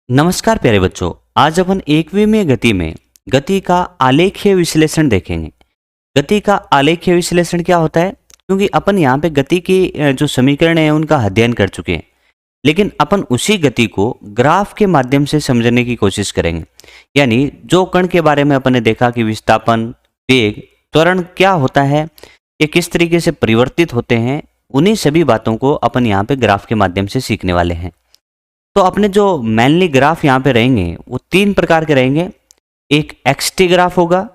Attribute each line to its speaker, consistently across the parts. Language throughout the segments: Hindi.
Speaker 1: नमस्कार प्यारे बच्चों। आज अपन एकविमीय गति में गति का आलेखीय विश्लेषण देखेंगे। गति का आलेखीय विश्लेषण क्या होता है? क्योंकि अपन यहाँ पे गति की जो समीकरण है उनका अध्ययन कर चुके हैं, लेकिन अपन उसी गति को ग्राफ के माध्यम से समझने की कोशिश करेंगे। यानी जो कण के बारे में अपन ने देखा कि विस्थापन, वेग, त्वरण क्या होता है, ये किस तरीके से परिवर्तित होते हैं, उन्हीं सभी बातों को अपन यहाँ पे ग्राफ के माध्यम से सीखने वाले हैं। तो अपने जो मेनली ग्राफ यहाँ पे रहेंगे वो तीन प्रकार के रहेंगे। एक एक्सटी ग्राफ होगा,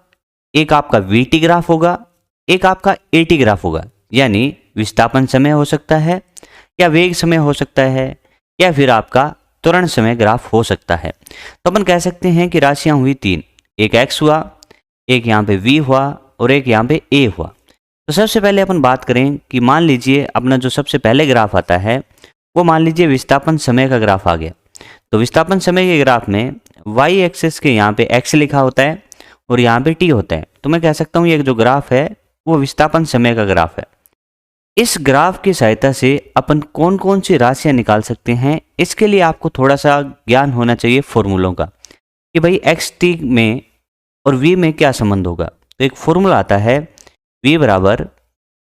Speaker 1: एक आपका वीटी ग्राफ होगा, एक आपका एटी ग्राफ होगा। यानी विस्थापन समय हो सकता है, या वेग समय हो सकता है, या फिर आपका त्वरण समय ग्राफ हो सकता है। तो अपन कह सकते हैं कि राशियां हुई तीन, एक एक्स हुआ, एक यहाँ पे वी हुआ और एक यहाँ पे ए हुआ। तो सबसे पहले अपन बात करें कि मान लीजिए अपना जो सबसे पहले ग्राफ आता है वो मान लीजिए विस्थापन समय का ग्राफ आ गया। तो विस्थापन समय के ग्राफ में वाई एक्सिस के यहाँ पे एक्स लिखा होता है और यहाँ पे टी होता है। तो मैं कह सकता हूँ ये जो ग्राफ है वो विस्थापन समय का ग्राफ है। इस ग्राफ की सहायता से अपन कौन कौन सी राशियाँ निकाल सकते हैं, इसके लिए आपको थोड़ा सा ज्ञान होना चाहिए फॉर्मूलों का कि भाई एक्स टी में और वी में क्या संबंध होगा। तो एक फॉर्मूला आता है वी बराबर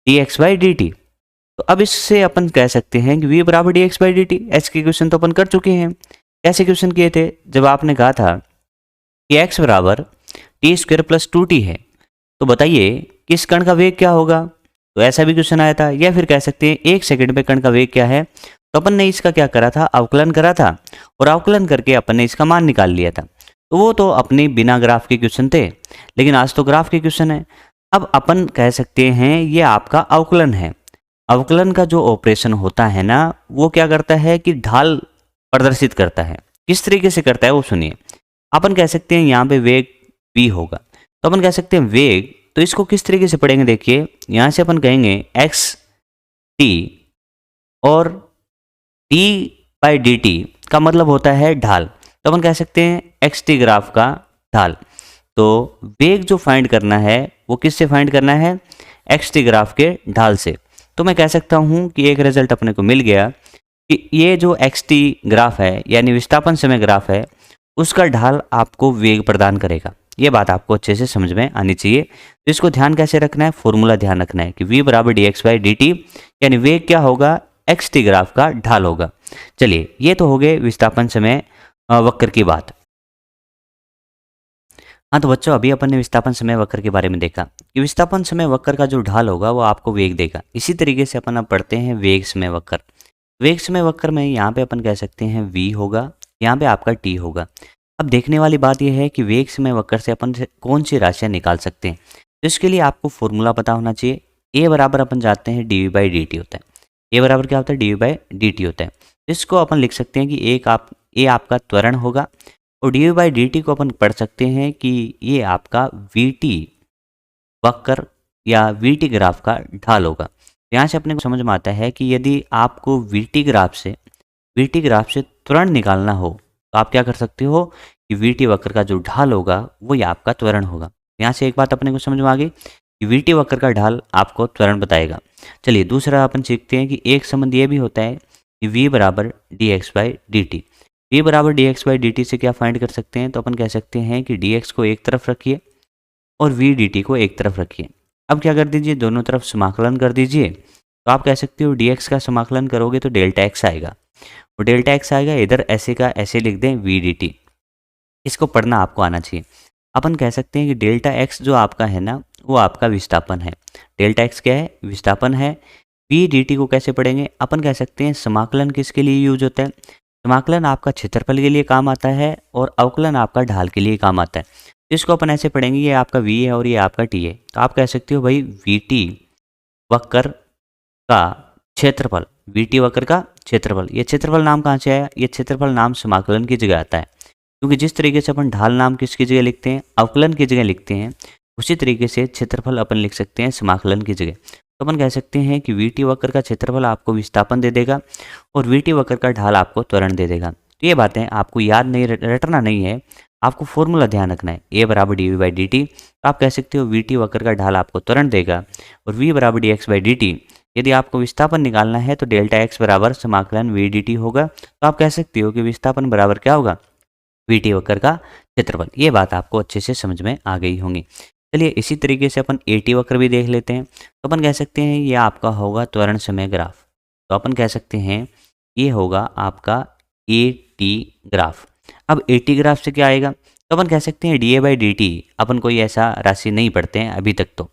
Speaker 1: d x by D T. तो अब इससे अपन कह सकते हैं कि v बराबर d x by D T. H के क्वेश्चन तो अपन कर चुके हैं। कैसे क्वेश्चन किए थे? जब आपने कहा था कि x बराबर T square plus two T है, तो बताइए किस कण का वेग क्या होगा। तो ऐसा भी क्वेश्चन आया था। या फिर कह सकते हैं एक सेकंड में कण का वेग क्या है। तो अपन ने इसका क्या करा था, अवकलन करा था, और अवकलन करके अपन ने इसका मान निकाल लिया था। तो वो तो अपने बिना ग्राफ के क्वेश्चन थे, लेकिन आज तो ग्राफ के क्वेश्चन है। अब अपन कह सकते हैं ये आपका अवकलन है। अवकलन का जो ऑपरेशन होता है ना, वो क्या करता है कि ढाल प्रदर्शित करता है। किस तरीके से करता है वो सुनिए। अपन कह सकते हैं यहाँ पे वेग v होगा, तो अपन कह सकते हैं वेग, तो इसको किस तरीके से पढ़ेंगे देखिए। यहाँ से अपन कहेंगे x t और d बाई डी टी का मतलब होता है ढाल। तो अपन कह सकते हैं एक्स टी ग्राफ का ढाल। तो वेग जो फाइंड करना है वो किससे फाइंड करना है? एक्स टी ग्राफ के ढाल से। तो मैं कह सकता हूँ कि एक रिजल्ट अपने को मिल गया कि ये जो एक्स टी ग्राफ है यानी विस्थापन समय ग्राफ है, उसका ढाल आपको वेग प्रदान करेगा। ये बात आपको अच्छे से समझ में आनी चाहिए। तो इसको ध्यान कैसे रखना है, फॉर्मूला ध्यान रखना है कि v बराबर d x by D T, यानी वेग क्या होगा, एक्स टी ग्राफ का ढाल होगा। चलिए ये तो हो गए विस्थापन समय वक्र की बात। हाँ तो बच्चों, अभी अपन ने विस्थापन समय वक्र के बारे में देखा कि विस्थापन समय वक्र का जो ढाल होगा वो आपको वेग देगा। इसी तरीके से अपन अब पढ़ते हैं वेग समय वक्र। वेग समय वक्र में यहाँ पे अपन कह सकते हैं v होगा, यहाँ पे आपका t होगा। अब देखने वाली बात यह है कि वेग समय वक्र से अपन कौन सी राशियाँ निकाल सकते हैं। तो इसके लिए आपको फॉर्मूला पता होना चाहिए। a बराबर अपन जानते हैं D we by D T होता है। a बराबर क्या होता है? D we by D T होता है। इसको अपन लिख सकते हैं कि a आपका त्वरण होगा, और D we by D T को अपन पढ़ सकते हैं कि ये आपका वी टी वक्र या वी टी ग्राफ का ढाल होगा। यहाँ से अपने को समझ में आता है कि यदि आपको वी टी ग्राफ से त्वरण निकालना हो तो आप क्या कर सकते हो कि वी टी वक्र का जो ढाल होगा वो ये आपका त्वरण होगा। यहाँ से एक बात अपने को समझ में आ गई कि वी टी वक्र का ढाल आपको त्वरण बताएगा। चलिए दूसरा अपन सीखते हैं कि एक संबंध ये भी होता है कि v बराबर d x by D T. v बराबर d x by D T से क्या फाइंड कर सकते हैं? तो अपन कह सकते हैं कि डी एक्स को एक तरफ रखिए और v डी टी को एक तरफ रखिए। अब क्या कर दीजिए, दोनों तरफ समाकलन कर दीजिए। तो आप कह सकते हो डी एक्स का समाकलन करोगे तो डेल्टा एक्स आएगा, और डेल्टा एक्स आएगा, इधर ऐसे का ऐसे लिख दें v डी टी। इसको पढ़ना आपको आना चाहिए। अपन कह सकते हैं कि डेल्टा एक्स जो आपका है ना, वो आपका विस्थापन है। डेल्टा एक्स क्या है? विस्थापन है। v डी टी को कैसे पढ़ेंगे? अपन कह सकते हैं समाकलन किसके लिए यूज होता है? समाकलन आपका क्षेत्रफल के लिए काम आता है और अवकलन आपका ढाल के लिए काम आता है। इसको अपन ऐसे पढ़ेंगे, ये आपका v है और ये आपका t है। तो आप कह सकते हो भाई वी टी वक्र का क्षेत्रफल, वी टी वक्र का क्षेत्रफल। ये क्षेत्रफल नाम कहाँ से आया? ये क्षेत्रफल नाम समाकलन की जगह आता है, क्योंकि जिस तरीके से अपन ढाल नाम किसकी जगह लिखते हैं? अवकलन की जगह लिखते हैं, उसी तरीके से क्षेत्रफल अपन लिख सकते हैं समाकलन की जगह। तो अपन कह सकते हैं कि वी टी वक्र का क्षेत्रफल आपको विस्थापन दे देगा और वी टी वक्र का ढाल आपको त्वरण दे देगा। तो ये बातें आपको याद नहीं, रटना नहीं है, आपको फॉर्मूला ध्यान रखना है। a बराबर D we by D T, आप कह सकते हो वी टी वक्र का ढाल आपको त्वरण देगा, और v बराबर d x by D T. यदि आपको विस्थापन निकालना है तो डेल्टा एक्स बराबर समाकलन वी डी टी होगा। तो आप कह सकते हो कि विस्थापन बराबर क्या होगा? वीटी वक्र का क्षेत्रफल। ये बात आपको अच्छे से समझ में आ गई होंगी। चलिए इसी तरीके से अपन एटी वक्र भी देख लेते हैं। तो अपन कह सकते हैं ये आपका होगा त्वरण समय ग्राफ। तो अपन कह सकते हैं ये होगा आपका एटी ग्राफ। अब एटी ग्राफ से क्या आएगा? तो अपन कह सकते हैं D A by D T. अपन कोई ऐसा राशि नहीं पढ़ते हैं अभी तक तो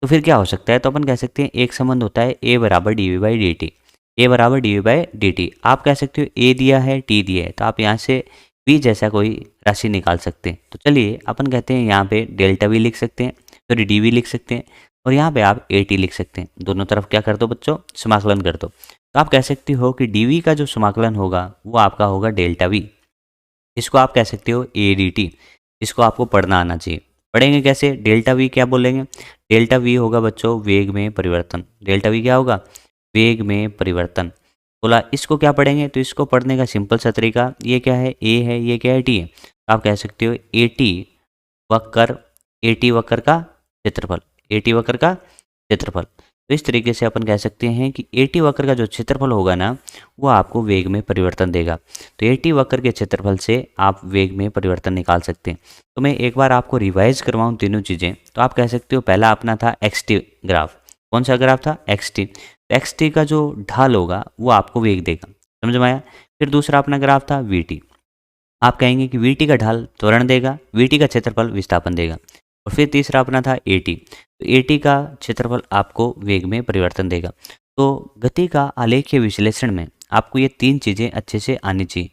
Speaker 1: फिर क्या हो सकता है? तो अपन कह सकते हैं एक संबंध होता है ए बराबर D we by D t. A बराबर D we by D T. आप कह सकते हो ए दिया है टी दिया है, तो आप यहाँ से वी जैसा कोई राशि निकाल सकते हैं। तो चलिए अपन कहते हैं यहाँ पे डेल्टा वी लिख सकते हैं, सॉरी डी वी लिख सकते हैं, और यहाँ पे आप ए टी लिख सकते हैं। दोनों तरफ क्या कर दो बच्चों? समाकलन कर दो। तो आप कह सकते हो कि डी वी का जो समाकलन होगा वो आपका होगा डेल्टा वी। इसको आप कह सकते हो ए डी टी। इसको आपको पढ़ना आना चाहिए। पढ़ेंगे कैसे? डेल्टा वी क्या बोलेंगे? डेल्टा वी होगा बच्चों वेग में परिवर्तन। डेल्टा वी क्या होगा? वेग में परिवर्तन। बोला इसको क्या पढ़ेंगे? तो इसको पढ़ने का सिंपल सा तरीका, ये क्या है? ए है, ये क्या है? टी है। तो आप कह सकते हो ए टी वक्र, ए टी वक्र का क्षेत्रफल, ए टी वक्र का क्षेत्रफल। तो इस तरीके से अपन कह सकते हैं कि ए टी वक्र का जो क्षेत्रफल होगा ना वो आपको वेग में परिवर्तन देगा। तो ए टी वक्र के क्षेत्रफल से आप वेग में परिवर्तन निकाल सकते हैं। तो मैं एक बार आपको रिवाइज करवाऊँ तीनों चीज़ें। तो आप कह सकते हो पहला अपना था एक्स टी ग्राफ। कौन सा ग्राफ था? X T. एक्स टी का जो ढाल होगा वो आपको वेग देगा। समझ में आया? फिर दूसरा अपना ग्राफ था वी टी। आप कहेंगे कि वी टी का ढाल त्वरण देगा, वी टी का क्षेत्रफल विस्थापन देगा। और फिर तीसरा अपना था ए टी। तो ए टी का क्षेत्रफल आपको वेग में परिवर्तन देगा। तो गति का आलेखीय विश्लेषण में आपको ये तीन चीज़ें अच्छे से आनी चाहिए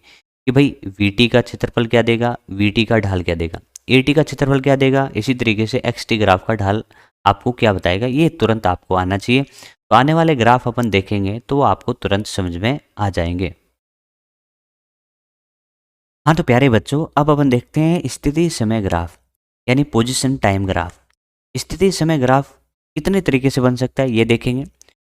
Speaker 1: कि भाई वी टी का क्षेत्रफल क्या देगा, वी टी का ढाल क्या देगा, ए टी का क्षेत्रफल क्या देगा, इसी तरीके से एक्स टी ग्राफ का ढाल आपको क्या बताएगा, ये तुरंत आपको आना चाहिए। तो आने वाले ग्राफ अपन देखेंगे तो वो आपको तुरंत समझ में आ जाएंगे। हाँ तो प्यारे बच्चों, अब अपन देखते हैं स्थिति समय ग्राफ यानी पोजीशन टाइम ग्राफ। स्थिति समय ग्राफ कितने तरीके से बन सकता है ये देखेंगे।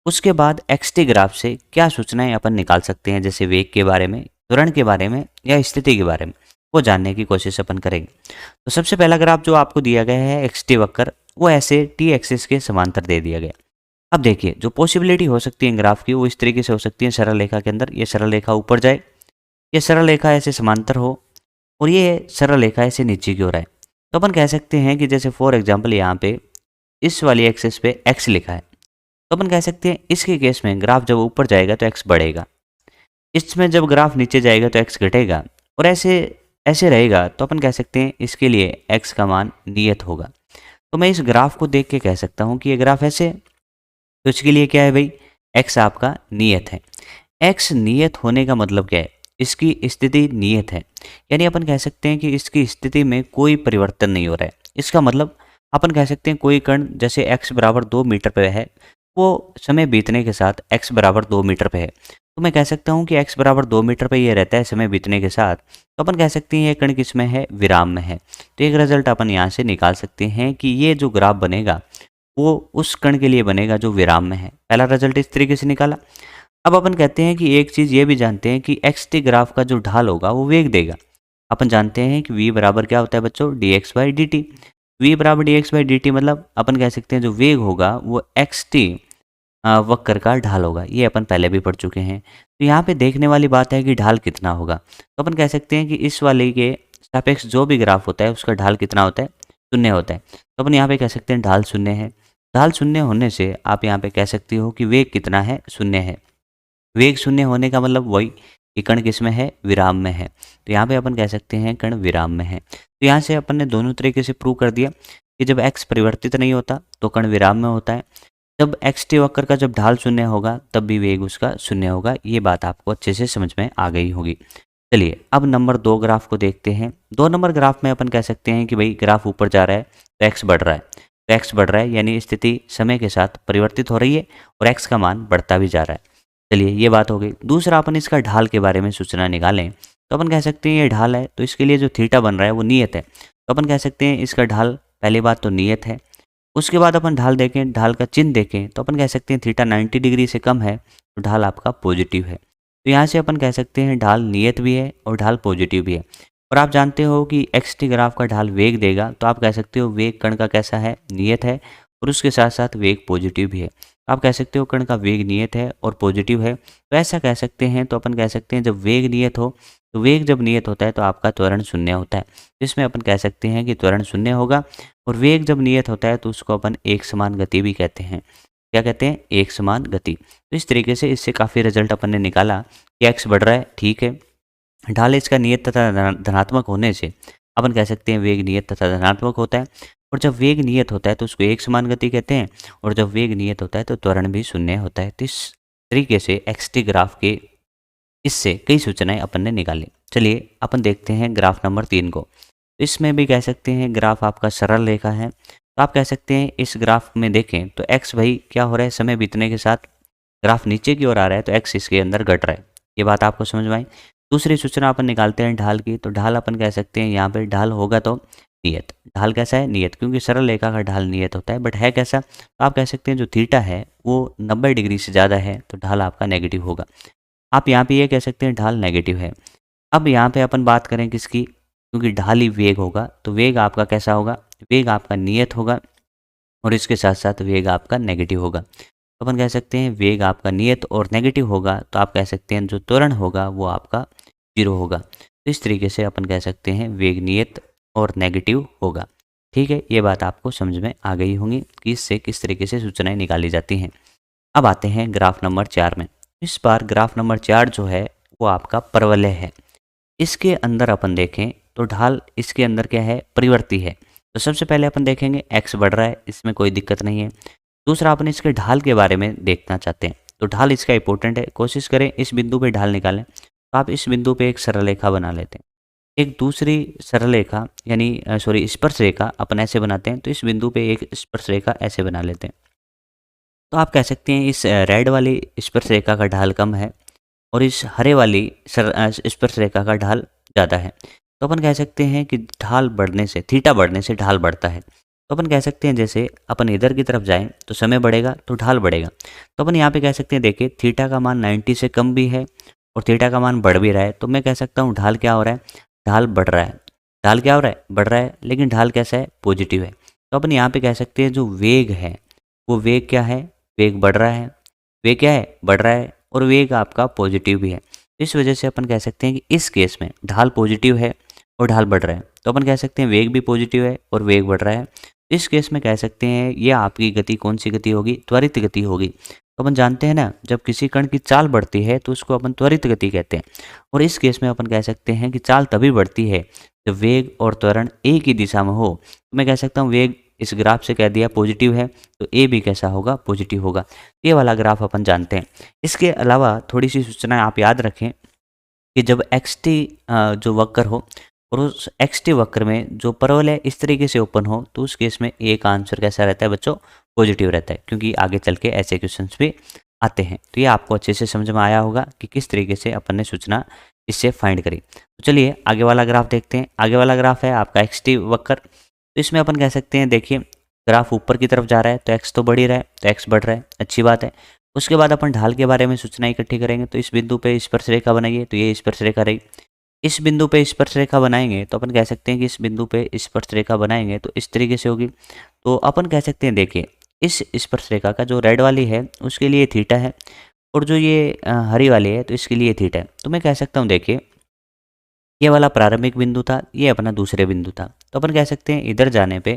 Speaker 1: उसके बाद एक्सटी ग्राफ से क्या सूचनाएं अपन निकाल सकते हैं, जैसे वेग के बारे में, त्वरण के बारे में या स्थिति के बारे में, वो जानने की कोशिश अपन करेंगे। तो सबसे पहला ग्राफ जो आपको दिया गया है एक्सटी वक्र, वो ऐसे टी एक्सिस के समांतर दे दिया गया। अब देखिए जो पॉसिबिलिटी हो सकती है ग्राफ की वो इस तरीके से हो सकती है, सरल रेखा के अंदर ये सरल रेखा ऊपर जाए, ये सरल रेखा ऐसे समांतर हो, और ये सरल रेखा ऐसे नीचे की ओर आए। तो अपन कह सकते हैं कि जैसे फॉर एग्जांपल यहाँ पे इस वाली एक्सिस पे x लिखा है, तो अपन कह सकते हैं इसके केस में ग्राफ जब ऊपर जाएगा तो x बढ़ेगा, इसमें जब ग्राफ नीचे जाएगा तो x घटेगा, और ऐसे ऐसे रहेगा। तो अपन कह सकते हैं इसके लिए x का मान नियत होगा। तो मैं इस ग्राफ को देख के कह सकता हूँ कि ये ग्राफ ऐसे, तो इसके लिए क्या है भाई, x आपका नियत है। x नियत होने का मतलब क्या है? इसकी स्थिति नियत है, यानी अपन कह सकते हैं कि इसकी स्थिति में कोई परिवर्तन नहीं हो रहा है। इसका मतलब अपन कह सकते हैं कोई कण जैसे x बराबर 2 मीटर पे है, वो समय बीतने के साथ x बराबर 2 मीटर पे है। तो मैं कह सकता हूँ कि x बराबर 2 मीटर पे ये रहता है समय बीतने के साथ। तो अपन कह सकते हैं ये कण किस में है? विराम में है। तो एक रिजल्ट अपन यहाँ से निकाल सकते हैं कि ये जो ग्राफ बनेगा वो उस कण के लिए बनेगा जो विराम में है। पहला रिजल्ट इस तरीके से निकाला। अब अपन कहते हैं कि एक चीज़ ये भी जानते हैं कि एक्स टी ग्राफ का जो ढाल होगा वो वेग देगा। अपन जानते हैं कि v बराबर क्या होता है बच्चों? D x by D t. V बराबर d x by D t मतलब अपन कह सकते हैं जो वेग होगा वो एक्स टी वक्र का ढाल होगा। ये अपन पहले भी पढ़ चुके हैं। तो यहाँ पे देखने वाली बात है कि ढाल कितना होगा। तो अपन कह सकते हैं कि इस वाले के सापेक्ष जो भी ग्राफ होता है उसका ढाल कितना होता है? शून्य होता है। तो अपन यहाँ पे कह सकते हैं ढाल शून्य है। ढाल शून्य होने से आप यहाँ पे कह सकते हो कि वेग कितना है? शून्य है। वेग शून्य होने का मतलब वही कि कण किस में है? विराम में है। तो यहाँ पे अपन कह सकते हैं कण विराम में है। तो यहाँ से अपन ने दोनों तरीके से प्रूव कर दिया कि जब x परिवर्तित नहीं होता तो कण विराम में होता है, जब एक्स टी वक्र का जब ढाल शून्य होगा तब भी वेग उसका शून्य होगा। ये बात आपको अच्छे से समझ में आ गई होगी। चलिए अब नंबर 2 ग्राफ को देखते हैं। 2 नंबर ग्राफ में अपन कह सकते हैं कि भाई ग्राफ ऊपर जा रहा है तो x बढ़ रहा है, तो x बढ़ रहा है यानी स्थिति समय के साथ परिवर्तित हो रही है और x का मान बढ़ता भी जा रहा है। चलिए ये बात हो गई। दूसरा अपन इसका ढाल के बारे में सूचना निकालें तो अपन कह सकते हैं ये ढाल है, तो इसके लिए जो थीटा बन रहा है वो नियत है। तो अपन कह सकते हैं इसका ढाल पहली बात तो नियत है। उसके बाद अपन ढाल देखें, ढाल का चिन्ह देखें तो अपन कह सकते हैं थीटा 90 डिग्री से कम है तो ढाल आपका पॉजिटिव है। तो यहाँ से अपन कह सकते हैं ढाल नियत भी है और ढाल पॉजिटिव भी है। और आप जानते हो कि एक्स टी ग्राफ का ढाल वेग देगा, तो आप कह सकते हो वेग कण का कैसा है? नियत है, और उसके साथ साथ वेग पॉजिटिव भी है। आप कह सकते हो कण का वेग नियत है और पॉजिटिव है, तो ऐसा कह सकते हैं। तो अपन कह सकते हैं जब वेग नियत हो, तो वेग जब नियत होता है तो आपका त्वरण शून्य होता है। इसमें अपन कह सकते हैं कि त्वरण शून्य होगा। और वेग जब नियत होता है तो उसको अपन एक समान गति भी कहते हैं। क्या कहते हैं? एक समान गति। तो इस तरीके से इससे काफ़ी रिजल्ट अपन ने निकाला कि एक्स बढ़ रहा है, ठीक है। ढाल इसका नियत तथा धनात्मक होने से अपन कह सकते हैं वेग नियत तथा धनात्मक होता है। और जब वेग नियत होता है तो उसको एक समान गति कहते हैं, और जब वेग नियत होता है तो त्वरण भी शून्य होता है। तो इस तरीके से एक्स-टी ग्राफ के इससे कई सूचनाएं अपन ने निकाली। चलिए अपन देखते हैं ग्राफ नंबर 3 को। इसमें भी कह सकते हैं ग्राफ आपका सरल रेखा है। तो आप कह सकते हैं इस ग्राफ में देखें तो एक्स भाई क्या हो रहा है, समय बीतने के साथ ग्राफ नीचे की ओर आ रहा है, तो एक्स इसके अंदर घट रहा है। ये बात आपको समझ में आई। दूसरी सूचना अपन निकालते हैं ढाल की। तो ढाल अपन कह सकते हैं यहाँ पे ढाल होगा तो नियत। ढाल कैसा है? नियत, क्योंकि सरल रेखा का ढाल नियत होता है। बट है कैसा? तो आप कह सकते हैं जो थीटा है वो 90 डिग्री से ज़्यादा है, तो ढाल आपका नेगेटिव होगा। आप यहाँ पे ये कह सकते हैं ढाल नेगेटिव है। अब यहाँ पे अपन बात करें किसकी, क्योंकि ढाल ही वेग होगा, तो वेग आपका कैसा होगा? वेग आपका नियत होगा और इसके साथ साथ वेग आपका नेगेटिव होगा। तो अपन कह सकते हैं वेग आपका नियत और नेगेटिव होगा, तो आप कह सकते हैं जो त्वरण होगा वो आपका 0 होगा। तो इस तरीके से अपन कह सकते हैं वेग नियत और नेगेटिव होगा। ठीक है, ये बात आपको समझ में आ गई होंगी कि इससे किस तरीके से सूचनाएं निकाली जाती हैं। अब आते हैं ग्राफ नंबर 4 में। इस बार ग्राफ नंबर 4 जो है वो आपका परवलय है। इसके अंदर अपन देखें तो ढाल इसके अंदर क्या है? परिवर्ती है। तो सबसे पहले अपन देखेंगे एक्स बढ़ रहा है, इसमें कोई दिक्कत नहीं है। दूसरा अपन इसके ढाल के बारे में देखना चाहते हैं। तो ढाल इसका इंपॉर्टेंट है। कोशिश करें इस बिंदु पे ढाल निकालें। तो आप इस बिंदु पे एक सरल रेखा बना लेते हैं। एक दूसरी सरल रेखा यानी स्पर्श रेखा अपन ऐसे बनाते हैं। तो इस बिंदु पे एक स्पर्श रेखा ऐसे बना लेते हैं। तो आप कह सकते हैं इस रेड वाली स्पर्श रेखा का ढाल कम है और इस हरे वाली स्पर्श रेखा का ढाल ज़्यादा है। तो अपन कह सकते हैं कि ढाल बढ़ने से, थीटा बढ़ने से ढाल बढ़ता है। तो अपन कह सकते हैं जैसे अपन इधर की तरफ जाएं तो समय बढ़ेगा तो ढाल बढ़ेगा। तो अपन यहाँ पे कह सकते हैं देखिए थीटा का मान 90 से कम भी है और थीटा का मान बढ़ भी रहा है। तो मैं कह सकता हूँ ढाल क्या हो रहा है? ढाल बढ़ रहा है। ढाल क्या हो रहा है? बढ़ रहा है। लेकिन ढाल कैसा है? पॉजिटिव है। तो अपन यहाँ पे कह सकते हैं जो वेग है वो वेग क्या है? वेग बढ़ रहा है। वेग क्या है? बढ़ रहा है। और वेग आपका पॉजिटिव भी है। इस वजह से अपन कह सकते हैं कि इस केस में ढाल पॉजिटिव है और ढाल बढ़ रहा है। तो अपन कह सकते हैं वेग भी पॉजिटिव है और वेग बढ़ रहा है। इस केस में कह सकते हैं ये आपकी गति कौन सी गति होगी? त्वरित गति होगी। तो अपन जानते हैं ना जब किसी कण की चाल बढ़ती है तो उसको अपन त्वरित गति कहते हैं। और इस केस में अपन कह सकते हैं कि चाल तभी बढ़ती है जब वेग और त्वरण एक ही दिशा में हो। तो मैं कह सकता हूँ वेग इस ग्राफ से कह दिया पॉजिटिव है, तो ए भी कैसा होगा? पॉजिटिव होगा। ये वाला ग्राफ अपन जानते हैं। इसके अलावा थोड़ी सी सूचनाएं आप याद रखें कि जब एक्स-टी जो वक्र हो और उस एक्स-टी वक्र में जो परवलय इस तरीके से ओपन हो, तो उस केस में ए का आंसर कैसा रहता है बच्चों? पॉजिटिव रहता है, क्योंकि आगे चल के ऐसे क्वेश्चंस भी आते हैं। तो ये आपको अच्छे से समझ में आया होगा कि किस तरीके से अपन ने सूचना इससे फाइंड करी। तो चलिए आगे वाला ग्राफ देखते हैं। आगे वाला ग्राफ है आपका एक्स-टी वक्र। तो इसमें अपन कह सकते हैं देखिए ग्राफ ऊपर की तरफ जा रहा है तो एक्स तो बढ़ ही रहा है, तो एक्स बढ़ रहा है, अच्छी बात है। उसके बाद अपन ढाल के बारे में सूचना इकट्ठी करेंगे। तो इस बिंदु पे स्पर्श रेखा बनाइए, तो ये स्पर्श रेखा रही। इस बिंदु पे स्पर्श रेखा बनाएंगे तो अपन कह सकते हैं कि इस बिंदु पे स्पर्श रेखा बनाएंगे तो इस तरीके से होगी। तो अपन कह सकते हैं देखिए इस स्पर्श रेखा का जो रेड वाली है उसके लिए थीटा है और जो ये हरी वाली है तो इसके लिए थीटा है। तो मैं कह सकता हूँ देखिए ये वाला प्रारंभिक बिंदु था, ये अपना दूसरे बिंदु था। तो अपन कह सकते हैं इधर जाने पे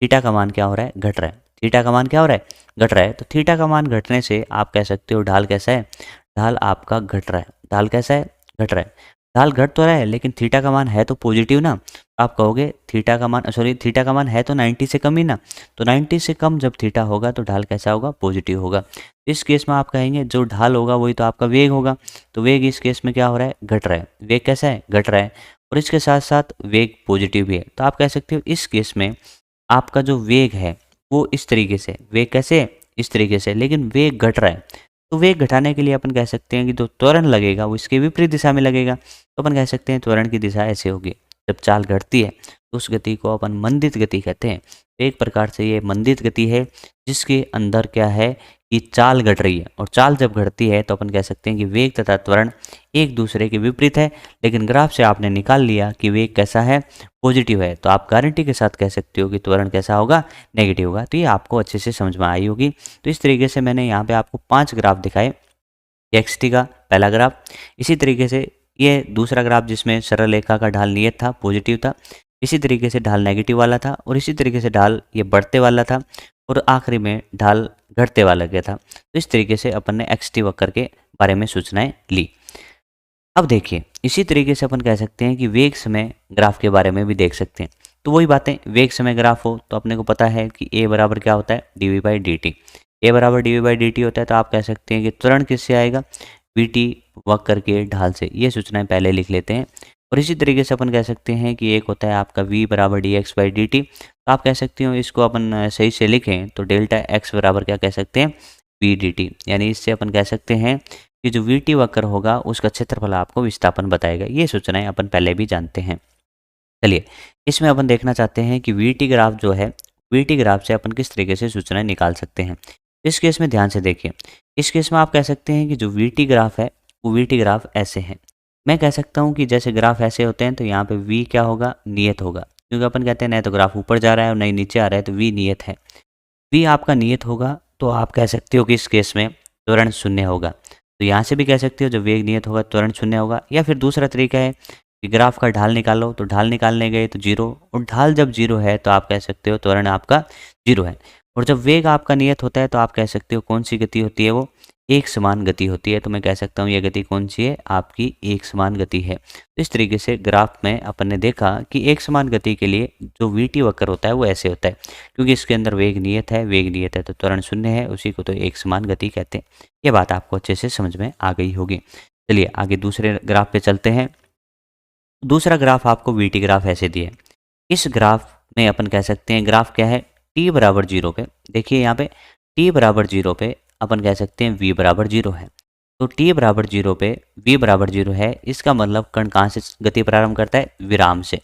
Speaker 1: थीटा का मान क्या हो रहा है? घट रहा है। थीटा का मान क्या हो रहा है? घट रहा है। तो थीटा का मान घटने से आप कह सकते हो ढाल कैसा है? ढाल आपका घट रहा है। ढाल कैसा है? घट रहा है। ढाल घट तो रहा है लेकिन थीटा का मान है तो पॉजिटिव ना। आप कहोगे थीटा का मान थीटा का मान है तो 90 से कम ही ना। तो 90 से कम जब थीटा होगा तो ढाल कैसा होगा? पॉजिटिव होगा। इस केस में आप कहेंगे जो ढाल होगा वही तो आपका वेग होगा। तो वेग इस केस में क्या हो रहा है? घट रहा है। वेग कैसा है? घट रहा है। और इसके साथ साथ वेग पॉजिटिव भी है। तो आप कह सकते हो इस केस में आपका जो वेग है वो इस तरीके से, वेग कैसे है? इस तरीके से, लेकिन वेग घट रहा है। तो वेग घटाने के लिए अपन कह सकते हैं कि जो त्वरण लगेगा वो इसके विपरीत दिशा में लगेगा। तो अपन कह सकते हैं त्वरण की दिशा ऐसे होगी। जब चाल घटती है तो उस गति को अपन मंदित गति कहते हैं। तो एक प्रकार से ये मंदित गति है जिसके अंदर क्या है कि चाल घट रही है, और चाल जब घटती है तो अपन कह सकते हैं कि वेग तथा त्वरण एक दूसरे के विपरीत है। लेकिन ग्राफ से आपने निकाल लिया कि वेग कैसा है, पॉजिटिव है, तो आप गारंटी के साथ कह सकते हो कि त्वरण कैसा होगा, नेगेटिव होगा। तो ये आपको अच्छे से समझ में आई होगी। तो इस तरीके से मैंने यहाँ पे आपको 5 ग्राफ दिखाए। एक्स का पहला ग्राफ, इसी तरीके से ये दूसरा ग्राफ जिसमें सरल रेखा का ढाल नियत था, पॉजिटिव था, इसी तरीके से ढाल नेगेटिव वाला था, और इसी तरीके से ढाल ये बढ़ते वाला था, और आखिरी में ढाल घटते वाला गया था। तो इस तरीके से अपन ने एक्स टी वक्र के बारे में सूचनाएं ली। अब देखिए इसी तरीके से अपन कह सकते हैं कि वेग समय ग्राफ के बारे में भी देख सकते हैं। तो वही बातें, वेग समय ग्राफ हो तो अपने को पता है कि ए बराबर क्या होता है, D we by D t. A बराबर D we by D T होता है, तो आप कह सकते हैं कि त्वरण किससे आएगा, वी टी वक्र के ढाल से। ये सूचनाएं पहले लिख लेते हैं। और इसी तरीके से अपन कह सकते हैं कि एक होता है आपका v बराबर d x by D T. तो आप कह सकते हो इसको अपन सही से लिखें तो डेल्टा एक्स बराबर क्या कह सकते हैं, वी डी टी। यानी इससे अपन कह सकते हैं कि जो वी टी वक्र होगा उसका क्षेत्रफल आपको विस्थापन बताएगा। ये सूचनाएं अपन पहले भी जानते हैं। चलिए इसमें अपन देखना चाहते हैं कि वी टी ग्राफ जो है, वी टी ग्राफ से अपन किस तरीके से सूचनाएं निकाल सकते हैं। इस केस में ध्यान से देखिए, इस केस में आप कह सकते हैं कि जो वी टी ग्राफ है वो वी टी ग्राफ ऐसे है। मैं कह सकता हूँ कि जैसे ग्राफ ऐसे होते हैं तो यहाँ पे v क्या होगा, नियत होगा, क्योंकि अपन कहते हैं न तो ग्राफ ऊपर जा रहा है और नहीं नीचे आ रहा है, तो v नियत है। v आपका नियत होगा तो आप कह सकते हो कि इस केस में त्वरण शून्य होगा। तो यहाँ से भी कह सकते हो जब वेग नियत होगा त्वरण शून्य होगा। या फिर दूसरा तरीका है कि ग्राफ का ढाल निकालो, तो ढाल निकालने गए तो जीरो, और ढाल जब जीरो है तो आप कह सकते हो त्वरण आपका जीरो है। और जब वेग आपका नियत होता है तो आप कह सकते हो कौन सी गति होती है, वो एक समान गति होती है। तो मैं कह सकता हूँ ये गति कौन सी है, आपकी एक समान गति है। तो इस तरीके से ग्राफ में अपन ने देखा कि एक समान गति के लिए जो वी टी वक्र होता है वो ऐसे होता है, क्योंकि इसके अंदर वेग नियत है, वेग नियत है तो त्वरण शून्य है, उसी को तो एक समान गति कहते हैं। ये बात आपको अच्छे से समझ में आ गई होगी। चलिए आगे दूसरे ग्राफ पे चलते हैं। दूसरा ग्राफ आपको वी टी ग्राफ ऐसे दिया है। इस ग्राफ में अपन कह सकते हैं ग्राफ क्या है, टी बराबर जीरो पे, देखिए यहाँ पे टी बराबर जीरो पे अपन कह सकते हैं v बराबर जीरो है। तो t बराबर जीरो पे v बराबर जीरो है, इसका मतलब कण कहाँ से गति प्रारंभ करता है, विराम से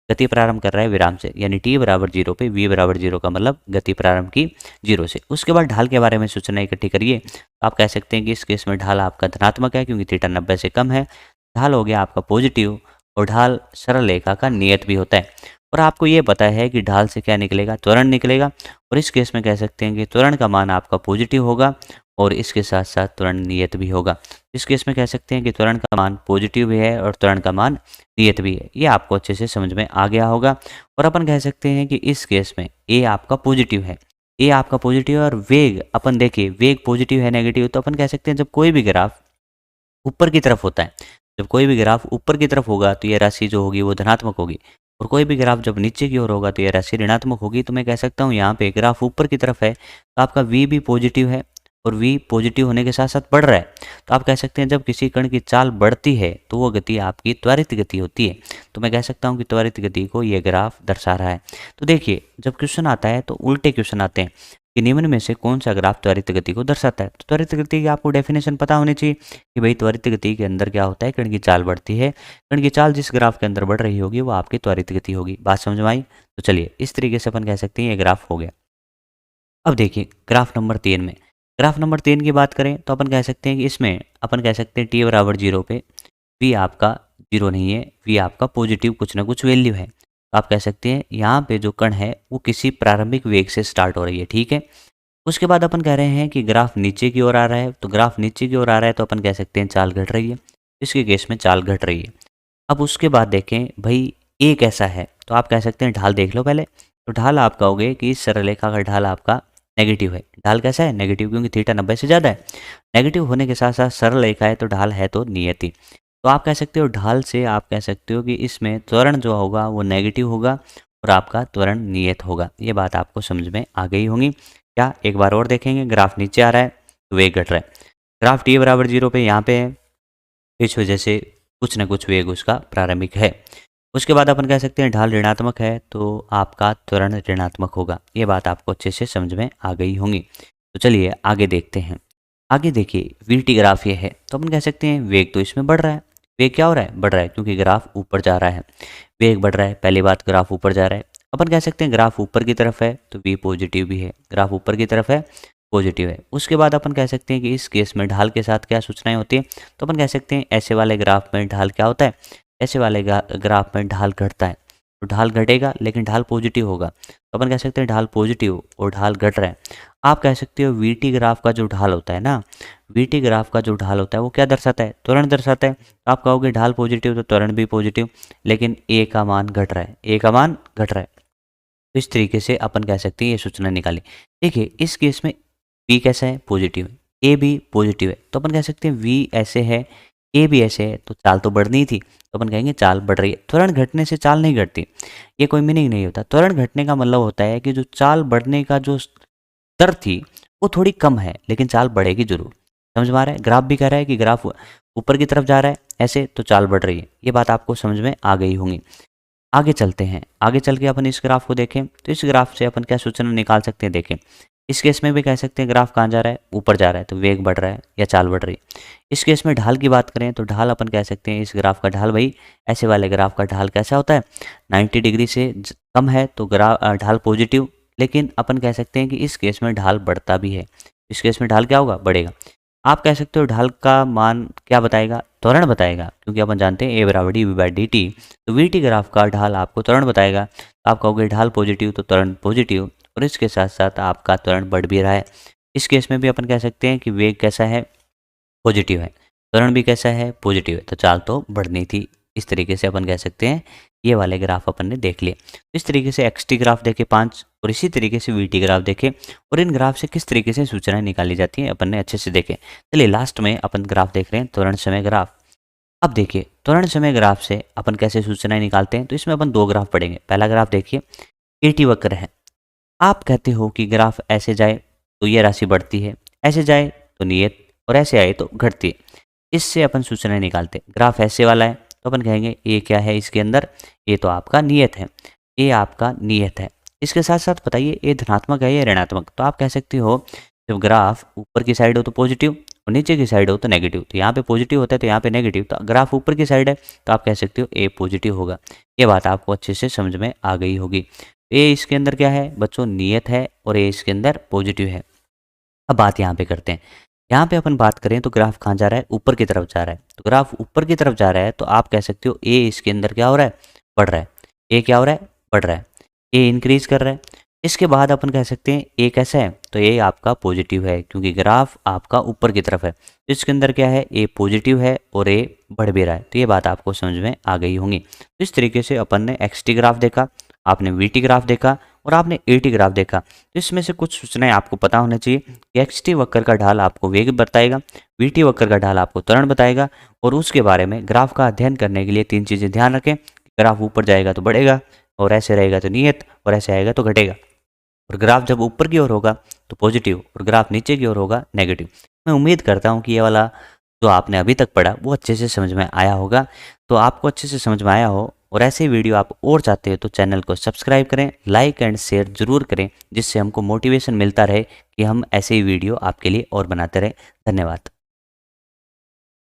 Speaker 1: गति प्रारंभ कर रहा है, विराम से। यानी t बराबर जीरो पे v बराबर जीरो का मतलब गति प्रारंभ की जीरो से। उसके बाद ढाल के बारे में सूचना इकट्ठी करिए। तो आप कह सकते हैं कि इस केस में ढाल आपका धनात्मक है क्योंकि थीटा 90 से कम है। ढाल हो गया आपका पॉजिटिव, और ढाल सरल रेखा का नियत भी होता है। और आपको ये पता है कि ढाल से क्या निकलेगा, त्वरण निकलेगा। और इस केस में कह सकते हैं कि त्वरण का मान आपका पॉजिटिव होगा और इसके साथ साथ त्वरण नियत भी होगा। इस केस में कह सकते हैं कि त्वरण का मान पॉजिटिव भी है और त्वरण का मान नियत भी है। ये आपको अच्छे से समझ में आ गया होगा। और अपन कह सकते हैं कि इस केस में ए आपका पॉजिटिव है, ए आपका पॉजिटिव है, और वेग अपन देखिए वेग पॉजिटिव है नेगेटिव, तो अपन कह सकते हैं जब कोई भी ग्राफ ऊपर की तरफ होता है, जब कोई भी ग्राफ ऊपर की तरफ होगा तो ये राशि जो होगी वो धनात्मक होगी, और कोई भी ग्राफ जब नीचे की ओर होगा तो ये राशि ऋणात्मक होगी। तो मैं कह सकता हूँ यहाँ पे ग्राफ ऊपर की तरफ है तो आपका v भी पॉजिटिव है, और v पॉजिटिव होने के साथ साथ बढ़ रहा है। तो आप कह सकते हैं जब किसी कण की चाल बढ़ती है तो वो गति आपकी त्वरित गति होती है। तो मैं कह सकता हूँ कि त्वरित गति को ये ग्राफ दर्शा रहा है। तो देखिए जब क्वेश्चन आता है तो उल्टे क्वेश्चन आते हैं कि निम्न में से कौन सा ग्राफ त्वरित गति को दर्शाता है। तो त्वरित गति की आपको डेफिनेशन पता होनी चाहिए कि भाई त्वरित गति के अंदर क्या होता है, कण की चाल बढ़ती है, कण की चाल जिस ग्राफ के अंदर बढ़ रही होगी वो आपकी त्वरित गति होगी। बात समझ में आई? तो चलिए इस तरीके से अपन कह सकते हैं ये ग्राफ हो गया। अब देखिए ग्राफ नंबर 3 में, ग्राफ नंबर 3 की बात करें तो अपन कह सकते हैं कि इसमें अपन कह सकते हैं टी बराबर जीरो पे वी आपका जीरो नहीं है, वी आपका पॉजिटिव कुछ ना कुछ वैल्यू है। तो आप कह सकते हैं यहाँ पे जो कण है वो किसी प्रारंभिक वेग से स्टार्ट हो रही है, ठीक है। उसके बाद अपन कह रहे हैं कि ग्राफ नीचे की ओर आ रहा है, तो ग्राफ नीचे की ओर आ रहा है तो अपन कह सकते हैं चाल घट रही है, इसके केस में चाल घट रही है। अब उसके बाद देखें भाई ए कैसा है, तो आप कह सकते हैं ढाल देख लो पहले। तो ढाल आपका हो गया कि इस सरल रेखा का ढाल आपका नेगेटिव है। ढाल कैसा है, नेगेटिव, क्योंकि थीटा 90 से ज़्यादा है। नेगेटिव होने के साथ साथ सरल रेखा है तो ढाल है तो नियति। तो आप कह सकते हो ढाल से आप कह सकते हो कि इसमें त्वरण जो होगा वो नेगेटिव होगा और आपका त्वरण नियत होगा। ये बात आपको समझ में आ गई होगी क्या? एक बार और देखेंगे, ग्राफ नीचे आ रहा है तो वेग घट रहा है, ग्राफ टी बराबर जीरो पे यहाँ पे है, इस वजह से कुछ ना कुछ वेग उसका प्रारंभिक है। उसके बाद अपन कह सकते हैं ढाल ऋणात्मक है तो आपका त्वरण ऋणात्मक होगा। ये बात आपको अच्छे से समझ में आ गई होंगी। तो चलिए आगे देखते हैं। आगे देखिए वी टी ग्राफ ये है, तो अपन कह सकते हैं वेग तो इसमें बढ़ रहा है। वेग क्या हो रहा है, बढ़ रहा है, क्योंकि ग्राफ ऊपर जा रहा है। वेग बढ़ रहा है, पहली बात ग्राफ ऊपर जा रहा है। अपन कह सकते हैं ग्राफ ऊपर की तरफ है तो v पॉजिटिव भी है, ग्राफ ऊपर की तरफ है पॉजिटिव है। उसके बाद अपन कह सकते हैं कि इस केस में ढाल के साथ क्या सूचनाएं होती है, तो अपन कह सकते हैं ऐसे वाले ग्राफ में ढाल क्या होता है, ऐसे वाले ग्राफ में ढाल घटता है। तो ढाल घटेगा लेकिन ढाल पॉजिटिव होगा, तो अपन कह सकते हैं ढाल पॉजिटिव और ढाल घट रहा है। आप कह सकते हो वीटी ग्राफ का जो ढाल होता है ना, वीटी ग्राफ का जो ढाल होता है वो क्या दर्शाता है, त्वरण दर्शाता है। तो आप कहोगे ढाल पॉजिटिव तो त्वरण भी पॉजिटिव, लेकिन ए का मान घट रहा है, ए का मान घट रहा है। तो इस तरीके से अपन कह सकते हैं ये सूचना निकाली। देखिए इस केस में वी कैसा है, पॉजिटिव है, ए भी पॉजिटिव है, तो अपन कह सकते हैं वी ऐसे है, ए भी ऐसे है, तो चाल तो बढ़नी थी, तो अपन कहेंगे चाल बढ़ रही है। त्वरण घटने से चाल नहीं घटती, ये कोई मीनिंग नहीं होता। त्वरण घटने का मतलब होता है कि जो चाल बढ़ने का जो दर थी वो थोड़ी कम है, लेकिन चाल बढ़ेगी जरूर। समझ में आ रहा है, ग्राफ भी कह रहा है कि ग्राफ ऊपर की तरफ जा रहा है ऐसे, तो चाल बढ़ रही है। ये बात आपको समझ में आ गई होंगी। आगे चलते हैं, आगे चल के अपन इस ग्राफ को देखें, तो इस ग्राफ से अपन क्या सूचना निकाल सकते हैं। देखें इस केस में भी कह सकते हैं ग्राफ कहाँ जा रहा है, ऊपर जा रहा है, तो वेग बढ़ रहा है या चाल बढ़ रही है। इस केस में ढाल की बात करें तो ढाल अपन कह सकते हैं इस ग्राफ का ढाल, भाई ऐसे वाले ग्राफ का ढाल कैसा होता है, 90 डिग्री से कम है तो ढाल पॉजिटिव, लेकिन अपन कह सकते हैं कि इस केस में ढाल बढ़ता भी है। इस केस में ढाल क्या होगा, बढ़ेगा। आप कह सकते हो ढाल का मान क्या बताएगा, त्वरण बताएगा, क्योंकि अपन जानते हैं ए बराबर D we by D T, तो वी टी ग्राफ का ढाल आपको त्वरण बताएगा। आप कहोगे ढाल पॉजिटिव तो त्वरण पॉजिटिव, और इसके साथ साथ आपका त्वरण बढ़ भी रहा है। इस केस में भी अपन कह सकते हैं कि वेग कैसा है, पॉजिटिव है, त्वरण भी कैसा है, पॉजिटिव है, तो चाल तो बढ़नी थी। इस तरीके से अपन कह सकते हैं ये वाले ग्राफ अपन ने देख लिए। इस तरीके से एक्स टी ग्राफ देखे 5, और इसी तरीके से वी टी ग्राफ देखे, और इन ग्राफ से किस तरीके से सूचनाएं निकाली जाती हैं अपन ने अच्छे से देखे। चलिए लास्ट में अपन ग्राफ देख रहे हैं त्वरण समय ग्राफ। अब देखिए त्वरण समय ग्राफ से अपन कैसे सूचनाएं निकालते हैं, तो इसमें अपन 2 ग्राफ पढ़ेंगे। पहला ग्राफ देखिए एटी वक्र है। आप कहते हो कि ग्राफ ऐसे जाए तो ये राशि बढ़ती है, ऐसे जाए तो नियत, और ऐसे आए तो घटती है। इससे अपन सूचनाएं निकालते हैं। ग्राफ ऐसे वाला है तो अपन कहेंगे ये क्या है इसके अंदर, ये तो आपका नियत है, ये आपका नियत है। इसके साथ साथ बताइए ये धनात्मक है या ऋणात्मक, तो आप कह सकते हो जब ग्राफ ऊपर की साइड हो तो पॉजिटिव और नीचे की साइड हो तो नेगेटिव, तो यहाँ पे पॉजिटिव होता है तो यहाँ पे नेगेटिव, तो ग्राफ ऊपर की साइड है तो आप कह सकते हो ए पॉजिटिव होगा। ये बात आपको अच्छे से समझ में आ गई होगी। ए इसके अंदर क्या है बच्चों, नियत है, और ए इसके अंदर पॉजिटिव है। अब बात यहाँ पे करते हैं, यहाँ पे अपन बात करें तो ग्राफ कहाँ जा रहा है, ऊपर की तरफ जा रहा है। तो ग्राफ ऊपर की तरफ जा रहा है तो आप कह सकते हो ए इसके अंदर क्या हो रहा है, बढ़ रहा है। ए क्या हो रहा है, बढ़ रहा है, ए इंक्रीज कर रहा है। इसके बाद अपन कह सकते हैं ए कैसा है, तो ए आपका पॉजिटिव है, क्योंकि ग्राफ आपका ऊपर की तरफ है। तो इसके अंदर क्या है, ए पॉजिटिव है और ए बढ़ भी रहा है। तो ये बात आपको समझ में आ गई होंगी। तो इस तरीके से अपन ने एक्स टी ग्राफ देखा, आपने वी टी ग्राफ देखा, और आपने ए टी ग्राफ देखा। तो इसमें से कुछ सूचनाएं आपको पता होना चाहिए कि एक्स टी वक्र का ढाल आपको वेग बताएगा, वी टी वक्र का ढाल आपको त्वरण बताएगा, और उसके बारे में ग्राफ का अध्ययन करने के लिए 3 चीज़ें ध्यान रखें। ग्राफ ऊपर जाएगा तो बढ़ेगा, और ऐसे रहेगा तो नियत, और ऐसे आएगा तो घटेगा। और ग्राफ जब ऊपर की ओर होगा तो पॉजिटिव, और ग्राफ नीचे की ओर होगा नेगेटिव। मैं उम्मीद करता हूँ कि ये वाला जो आपने अभी तक पढ़ा वो अच्छे से समझ में आया होगा। तो आपको अच्छे से समझ में आया हो और ऐसे वीडियो आप और चाहते हो तो चैनल को सब्सक्राइब करें, लाइक एंड शेयर जरूर करें, जिससे हमको मोटिवेशन मिलता रहे कि हम ऐसे ही वीडियो आपके लिए और बनाते रहें। धन्यवाद।